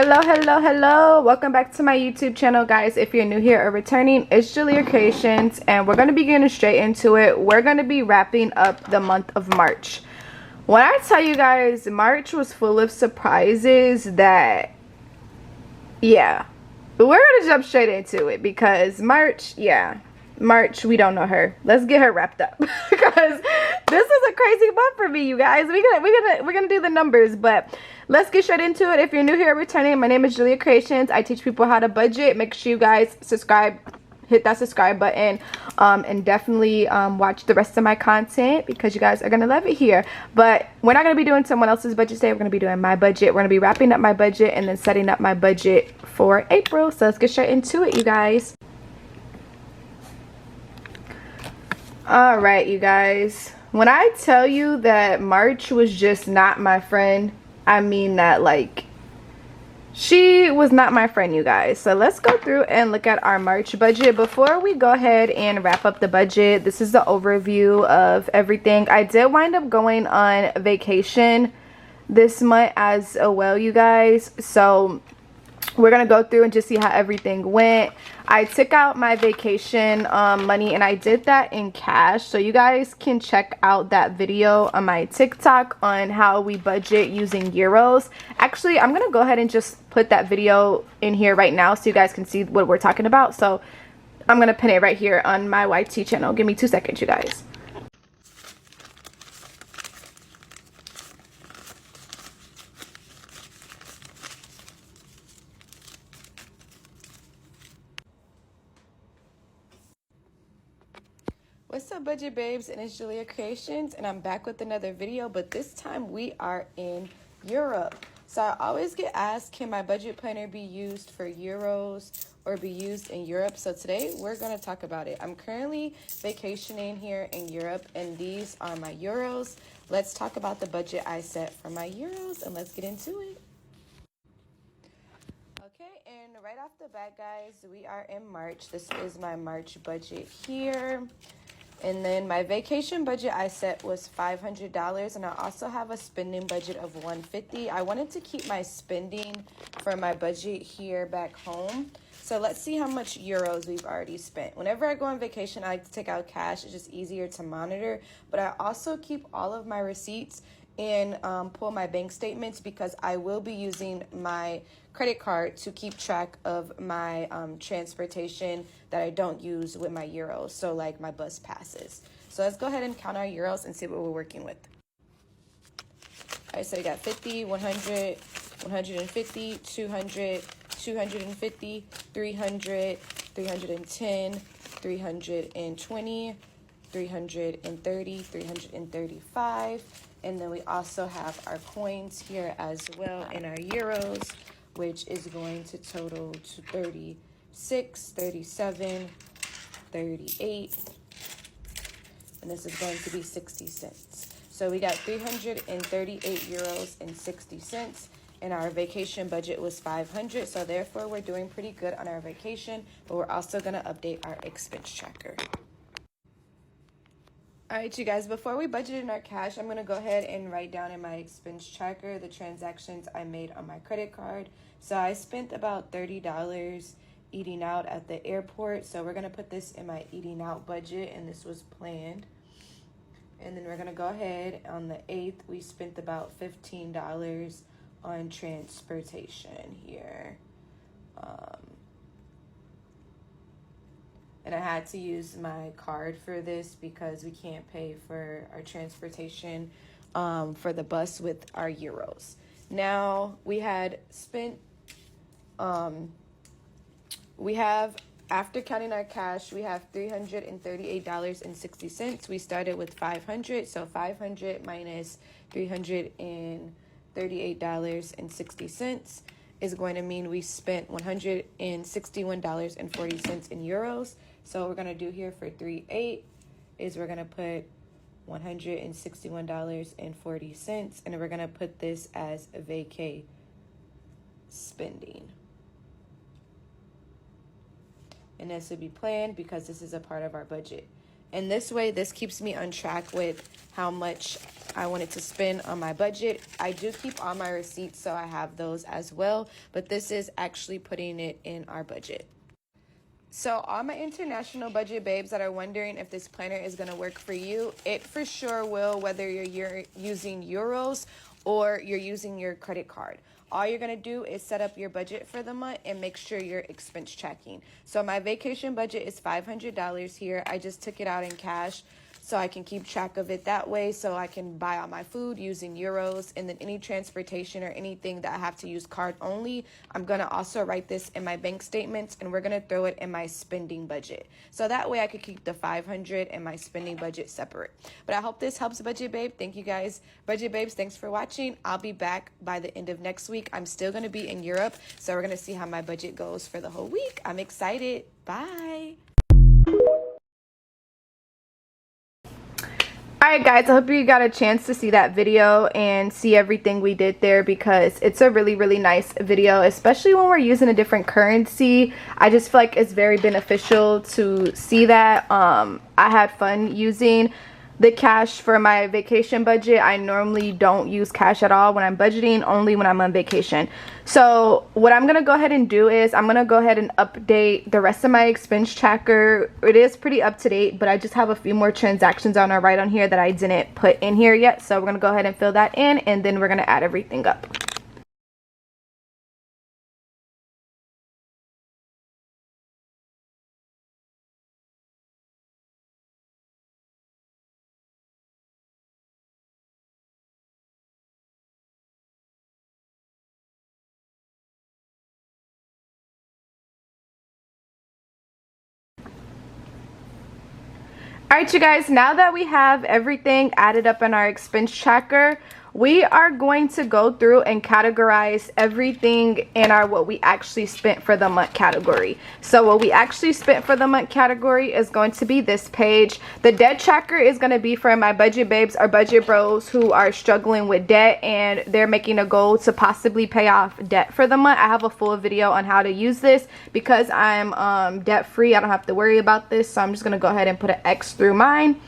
Hello. Welcome back to my YouTube channel, guys. If you're new here or returning, it's Julia Creations, and we're going to be getting straight into it. We're going to be wrapping up the month of March. When I tell you guys, March was full of surprises that, yeah, we're going to jump straight into it because March, we don't know her. Let's get her wrapped up because this is a crazy month for me, you guys. We're gonna do the numbers, but let's get straight into it. If you're new here or returning, my name is Julia Creations. I teach people how to budget. Make sure you guys subscribe, hit that subscribe button, and definitely watch the rest of my content because you guys are gonna love it here. But we're not gonna be doing someone else's budget today. We're gonna be doing my budget. We're gonna be wrapping up my budget and then setting up my budget for April. So let's get straight into it, you guys. All right, you guys, when I tell you that March was just not my friend, I mean that, like, she was not my friend, you guys. So let's go through and look at our March budget. Before we go ahead and wrap up the budget, this is the overview of everything. I did wind up going on vacation this month as well, you guys. So we're gonna go through and just see how everything went. I took out my vacation money and I did that in cash, so you guys can check out that video on my TikTok on how we budget using euros. Actually, I'm gonna go ahead and just put that video in here right now so you guys can see what we're talking about. So I'm gonna pin it right here on my YT channel. Give me 2 seconds, you guys. What's up, budget babes? And it's Julia Creations, and I'm back with another video, but this time we are in Europe. So I always get asked, can my budget planner be used for euros or be used in Europe? So today we're going to talk about it. I'm currently vacationing here in Europe, and these are my euros. Let's talk about the budget I set for my euros, and let's get into it. Okay, and right off the bat, guys, we are in March. This is my March budget here. And then my vacation budget I set was $500, and I also have a spending budget of $150. I wanted to keep my spending for my budget here back home. So let's see how much euros we've already spent. Whenever I go on vacation, I like to take out cash. It's just easier to monitor. But I also keep all of my receipts and pull my bank statements because I will be using my credit card to keep track of my transportation that I don't use with my euros, so like my bus passes. So let's go ahead and count our euros and see what we're working with. All right, so we got 50, 100, 150, 200, 250, 300, 310, 320, 330, 335. And then we also have our coins here as well in our euros, which is going to total to 36, 37, 38. And this is going to be 60 cents. So we got 338 euros and 60 cents. And our vacation budget was 500. So therefore, we're doing pretty good on our vacation. But we're also going to update our expense tracker. All right, you guys, before we budget in our cash, I'm going to go ahead and write down in my expense tracker the transactions I made on my credit card. So I spent about $30 eating out at the airport. So we're going to put this in my eating out budget, and this was planned. And then we're going to go ahead on the 8th, we spent about $15 on transportation here. And I had to use my card for this because we can't pay for our transportation for the bus with our euros. Now, we had spent, after counting our cash, we have $338.60. We started with 500, so 500 minus $338.60 is going to mean we spent $161.40 in euros. So what we're going to do here for 3/8 is we're going to put $161.40, and we're going to put this as a vacay spending. And this would be planned because this is a part of our budget. And this way, this keeps me on track with how much I wanted to spend on my budget. I do keep all my receipts, so I have those as well, but this is actually putting it in our budget. So all my international budget babes that are wondering if this planner is going to work for you, it for sure will, whether you're using euros or you're using your credit card. All you're going to do is set up your budget for the month and make sure you're expense tracking. So my vacation budget is $500 here. I just took it out in cash so I can keep track of it that way, so I can buy all my food using euros, and then any transportation or anything that I have to use card only, I'm going to also write this in my bank statements, and we're going to throw it in my spending budget. So that way I could keep the 500 and my spending budget separate. But I hope this helps, Budget Babe. Thank you guys. Budget Babes, thanks for watching. I'll be back by the end of next week. I'm still going to be in Europe, so we're going to see how my budget goes for the whole week. I'm excited. Bye. Alright guys, I hope you got a chance to see that video and see everything we did there, because it's a really nice video, especially when we're using a different currency. I just feel like it's very beneficial to see that. I had fun using the cash for my vacation budget. I normally don't use cash at all when I'm budgeting, only when I'm on vacation. So what I'm gonna go ahead and do is I'm gonna go ahead and update the rest of my expense tracker. It is pretty up to date, but I just have a few more transactions on our right on here that I didn't put in here yet. So we're gonna go ahead and fill that in, and then we're gonna add everything up. Alright you guys, now that we have everything added up in our expense tracker, we are going to go through and categorize everything in our what we actually spent for the month category. So what we actually spent for the month category is going to be this page. The debt tracker is going to be for my budget babes or budget bros who are struggling with debt and they're making a goal to possibly pay off debt for the month. I have a full video on how to use this because I'm debt free. I don't have to worry about this, so I'm just going to go ahead and put an X through mine.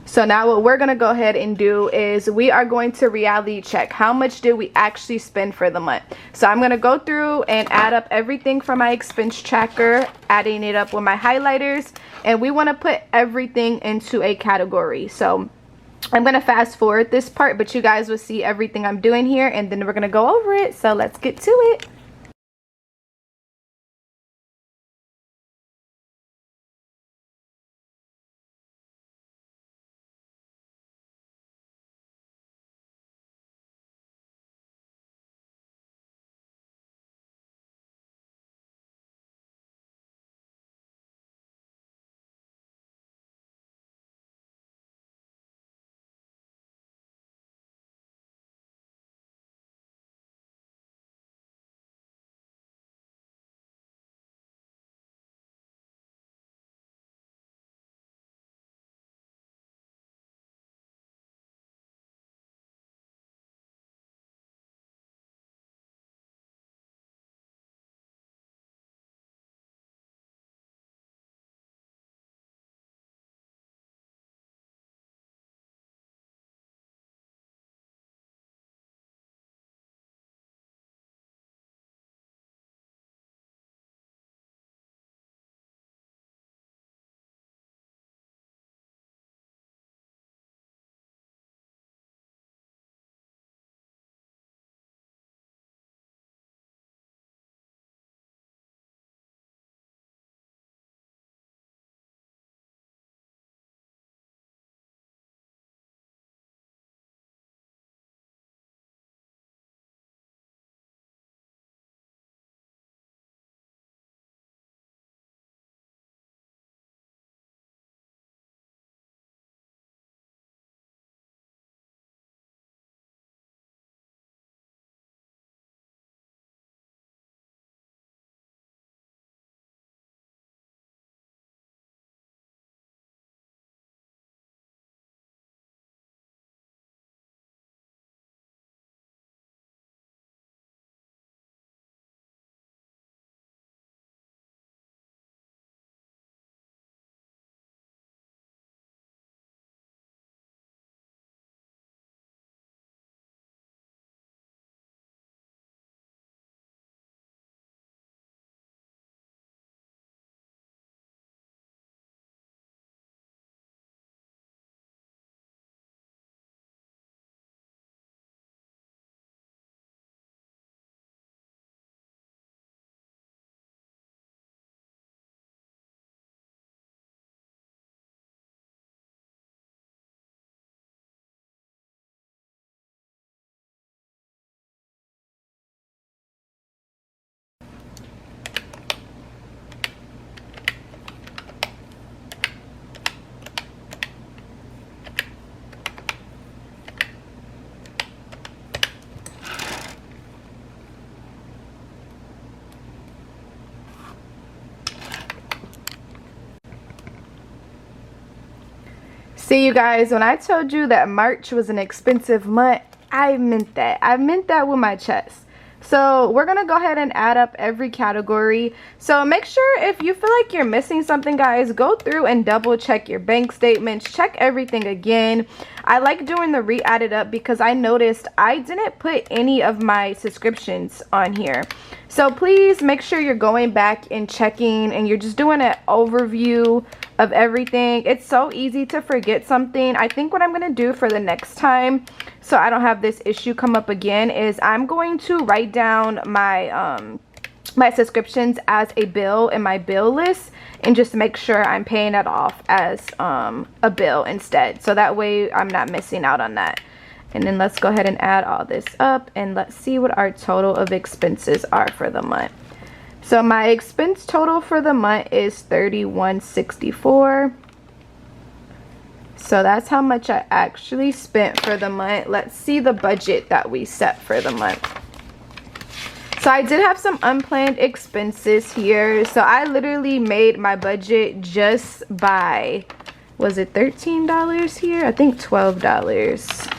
So now what we're going to go ahead and do is we are going to reality check how much did we actually spend for the month. So I'm going to go through and add up everything from my expense tracker, adding it up with my highlighters, and we want to put everything into a category. So I'm going to fast forward this part, but you guys will see everything I'm doing here, and then we're going to go over it. So let's get to it. See, you guys, when I told you that March was an expensive month, I meant that. I meant that with my chest. So we're gonna go ahead and add up every category. So make sure if you feel like you're missing something, guys, go through and double check your bank statements, check everything again. I like doing the re-added up because I noticed I didn't put any of my subscriptions on here. So please make sure you're going back and checking and you're just doing an overview of everything. It's so easy to forget something. I think what I'm gonna do for the next time, so I don't have this issue come up again, is I'm going to write down my my subscriptions as a bill in my bill list and just make sure I'm paying it off as a bill instead, so that way I'm not missing out on that. And then let's go ahead and add all this up and let's see what our total of expenses are for the month. So my expense total for the month is $31.64. So that's how much I actually spent for the month. Let's see the budget that we set for the month. So I did have some unplanned expenses here. So I literally made my budget just by, was it $13 here? I think $12.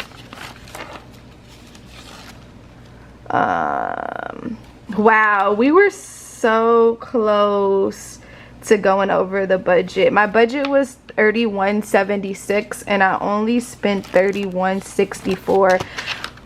Wow, we were so close to going over the budget. My budget was $31.76 and I only spent $31.64.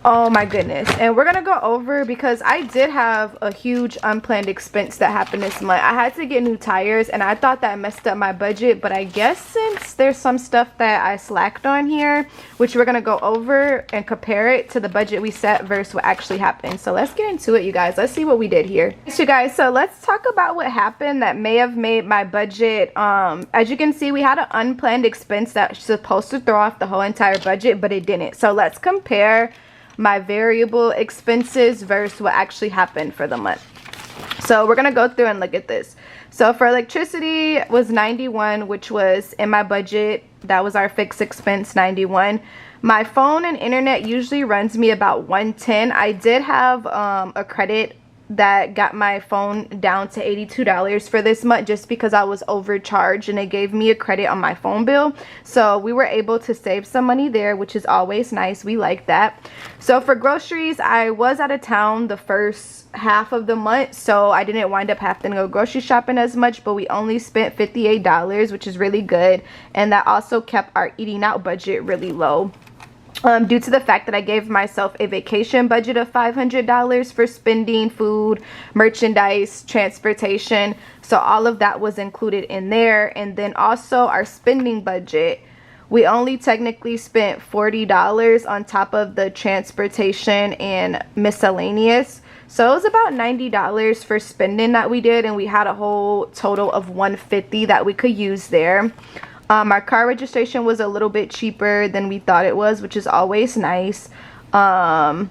Oh my goodness. And we're gonna go over because I did have a huge unplanned expense that happened this month. I had to get new tires and I thought that messed up my budget, but I guess since there's some stuff that I slacked on here, which we're gonna go over and compare it to the budget we set versus what actually happened. So let's get into it, you guys. Let's see what we did here. So you guys, so let's talk about what happened that may have made my budget. As you can see, we had an unplanned expense that's supposed to throw off the whole entire budget, but it didn't. So let's compare my variable expenses versus what actually happened for the month. So we're gonna go through and look at this. So for electricity was 91, which was in my budget. That was our fixed expense, 91. My phone and internet usually runs me about 110. I did have a credit that got my phone down to $82 for this month just because I was overcharged and it gave me a credit on my phone bill. So we were able to save some money there, which is always nice. We like that. So for groceries, I was out of town the first half of the month, so I didn't wind up having to go grocery shopping as much, but we only spent $58, which is really good. And that also kept our eating out budget really low. Due to the fact that I gave myself a vacation budget of $500 for spending, food, merchandise, transportation. So all of that was included in there. And then also our spending budget, we only technically spent $40 on top of the transportation and miscellaneous. So it was about $90 for spending that we did, and we had a whole total of $150 that we could use there. Our car registration was a little bit cheaper than we thought it was, which is always nice. And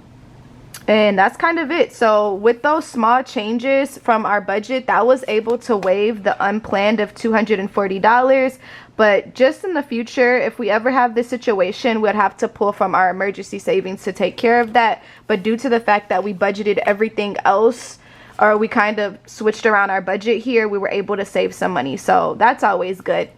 that's kind of it. So with those small changes from our budget, that was able to waive the unplanned of $240. But just in the future, if we ever have this situation, we'd have to pull from our emergency savings to take care of that. But due to the fact that we budgeted everything else, or we kind of switched around our budget here, we were able to save some money. So that's always good.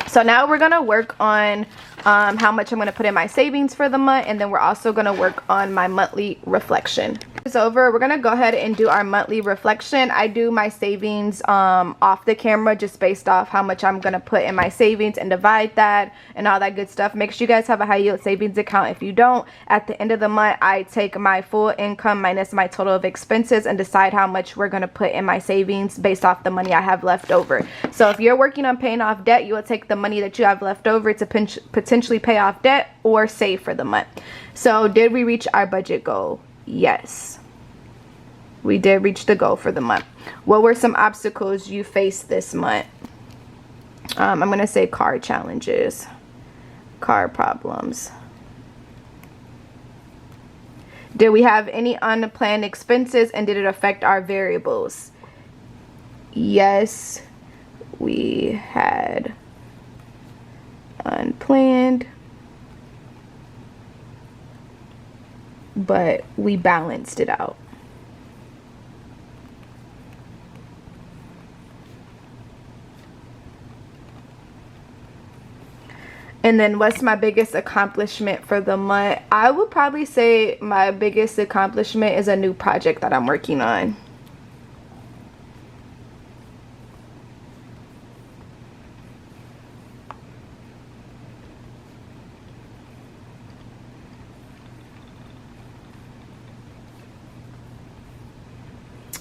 So now we're going to work on how much I'm going to put in my savings for the month, and then we're also going to work on my monthly reflection. It's over. We're going to go ahead and do our monthly reflection. I do my savings off the camera just based off how much I'm going to put in my savings and divide that and all that good stuff. Make sure you guys have a high yield savings account. If you don't, at the end of the month, I take my full income minus my total of expenses and decide how much we're going to put in my savings based off the money I have left over. So if you're working on paying off debt, you will take the money that you have left over to potentially pay off debt or save for the month. So did we reach our budget goal? Yes, we did reach the goal for the month. What were some obstacles you faced this month? I'm gonna say car challenges, car problems. Did we have any unplanned expenses and did it affect our variables? Yes, we had unplanned, but we balanced it out. And then what's my biggest accomplishment for the month? I would probably say my biggest accomplishment is a new project that I'm working on.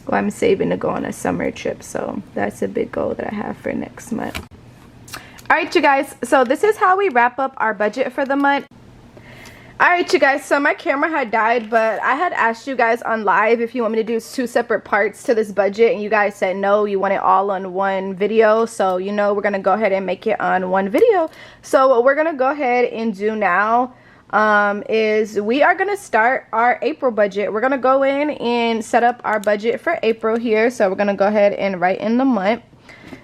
Well, I'm saving to go on a summer trip, so that's a big goal that I have for next month. All right, you guys, so this is how we wrap up our budget for the month. All right, you guys, so my camera had died, but I had asked you guys on live if you want me to do 2 separate parts to this budget, and you guys said no, you want it all on one video. So you know we're gonna go ahead and make it on one video. So what we're gonna go ahead and do now is we are gonna start our April budget. We're gonna go in and set up our budget for April here. So we're gonna go ahead and write in the month.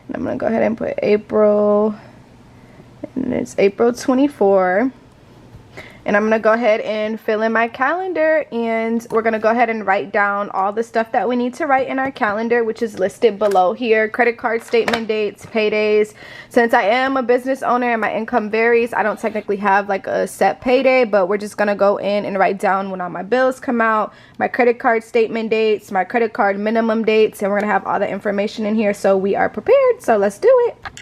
And I'm gonna go ahead and put April, and it's April 24. And I'm going to go ahead and fill in my calendar, and we're going to go ahead and write down all the stuff that we need to write in our calendar, which is listed below here. Credit card statement dates, paydays. Since I am a business owner and my income varies, I don't technically have like a set payday, but we're just going to go in and write down when all my bills come out, my credit card statement dates, my credit card minimum dates, and we're going to have all the information in here so we are prepared. So let's do it.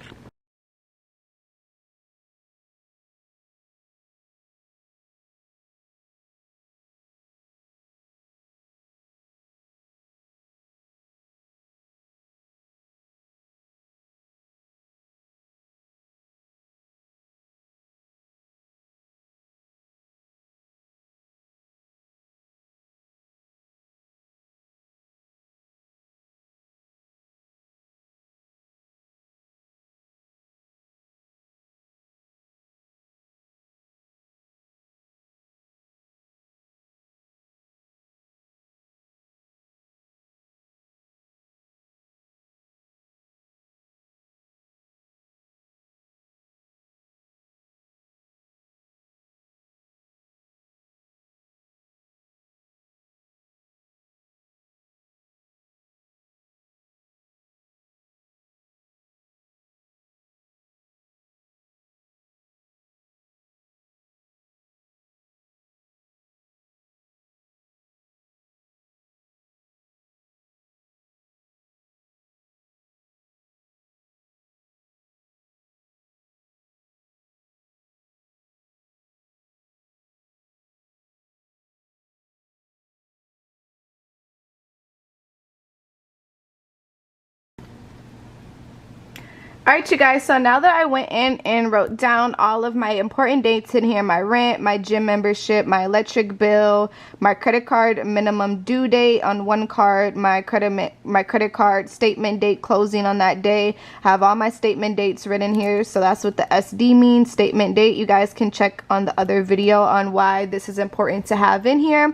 Alright, you guys, so now that I went in and wrote down all of my important dates in here, my rent, my gym membership, my electric bill, my credit card minimum due date on one card, my credit card statement date closing on that day, I have all my statement dates written here. So that's what the SD means, statement date. You guys can check on the other video on why this is important to have in here.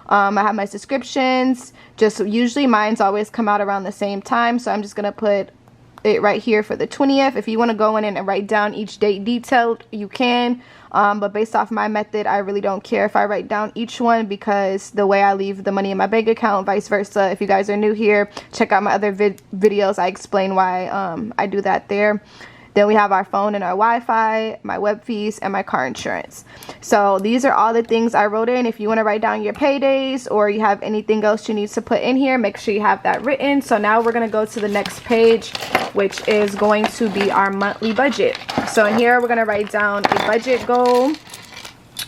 I have my subscriptions. Just usually mine's always come out around the same time, so I'm just gonna put it right here for the 20th. If you want to go in and write down each date detailed, you can, but based off my method, I really don't care if I write down each one, because the way I leave the money in my bank account, vice versa. If you guys are new here, check out my other videos. I explain why I do that there. Then we have our phone and our Wi-Fi, my web fees, and my car insurance. So these are all the things I wrote in. If you want to write down your paydays or you have anything else you need to put in here, make sure you have that written. So now we're going to go to the next page, which is going to be our monthly budget. So in here, we're going to write down a budget goal,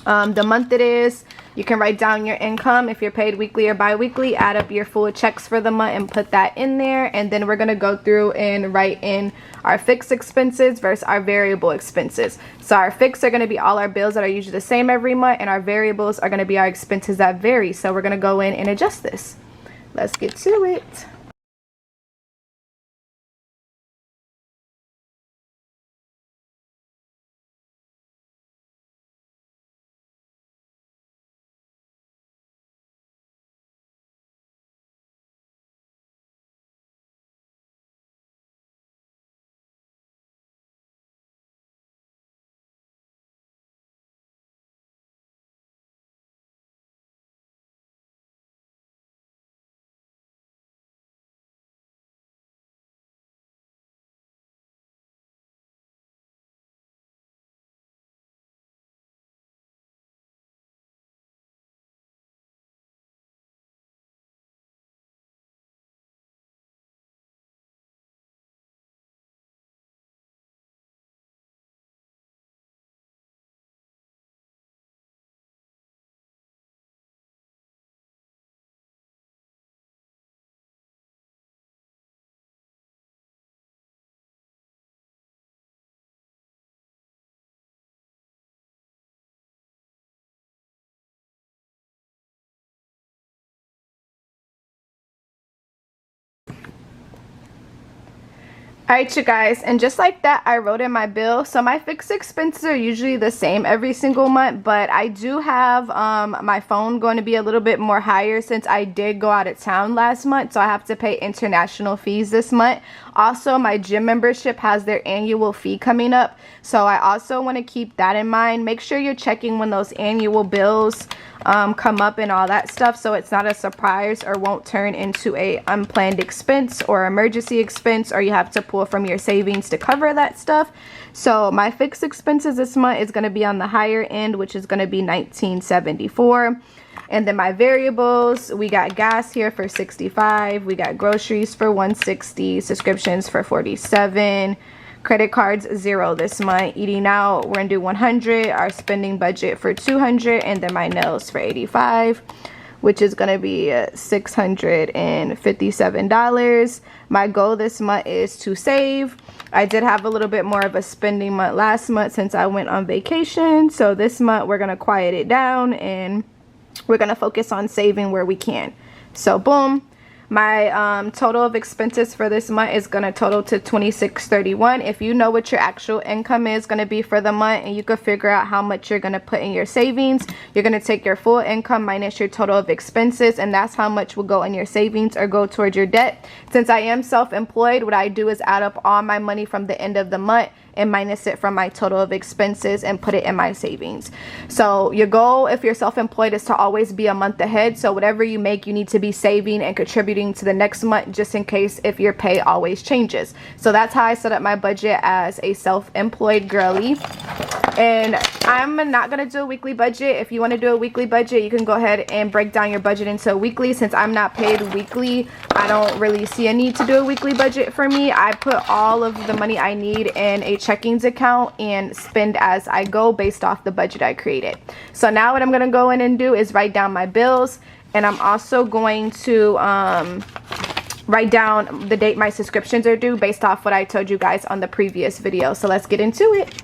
the month it is. You can write down your income if you're paid weekly or bi-weekly, add up your full checks for the month and put that in there. And then we're going to go through and write in our fixed expenses versus our variable expenses. So our fixed are going to be all our bills that are usually the same every month, and our variables are going to be our expenses that vary. So we're going to go in and adjust this. Let's get to it. Alright you guys, and just like that I wrote in my bill. So my fixed expenses are usually the same every single month, but I do have my phone going to be a little bit more higher since I did go out of town last month, so I have to pay international fees this month. Also, my gym membership has their annual fee coming up, so I also want to keep that in mind. Make sure you're checking when those annual bills come up and all that stuff, so it's not a surprise or won't turn into a unplanned expense or emergency expense, or you have to pull from your savings to cover that stuff. So my fixed expenses this month is going to be on the higher end, which is going to be $19.74. And then my variables, we got gas here for $65, we got groceries for $160, subscriptions for $47, credit cards $0 this month, eating out we're gonna do $100, our spending budget for $200, and then my nails for $85, which is gonna be $657. My goal this month is to save. I did have a little bit more of a spending month last month since I went on vacation, so this month we're gonna quiet it down and we're gonna focus on saving where we can. So boom, my total of expenses for this month is gonna total to $26.31. If you know what your actual income is gonna be for the month and you can figure out how much you're gonna put in your savings, you're gonna take your full income minus your total of expenses, and that's how much will go in your savings or go towards your debt. Since I am self-employed, what I do is add up all my money from the end of the month and minus it from my total of expenses and put it in my savings. So your goal if you're self-employed is to always be a month ahead. So whatever you make, you need to be saving and contributing to the next month, just in case if your pay always changes. So that's how I set up my budget as a self-employed girly. And I'm not gonna do a weekly budget. If you want to do a weekly budget, you can go ahead and break down your budget into a weekly. Since I'm not paid weekly, I don't really see a need to do a weekly budget for me. I put all of the money I need in a checkings account and spend as I go based off the budget I created. So now what I'm gonna go in and do is write down my bills, and I'm also going to write down the date my subscriptions are due based off what I told you guys on the previous video. So let's get into it.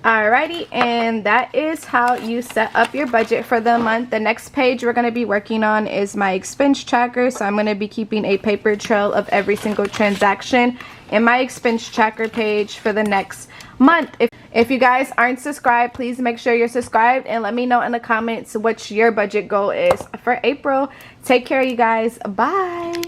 Alrighty, and that is how you set up your budget for the month. The next page we're going to be working on is my expense tracker. So I'm going to be keeping a paper trail of every single transaction in my expense tracker page for the next month. If you guys aren't subscribed, please make sure you're subscribed and let me know in the comments what your budget goal is for April. Take care, you guys. Bye.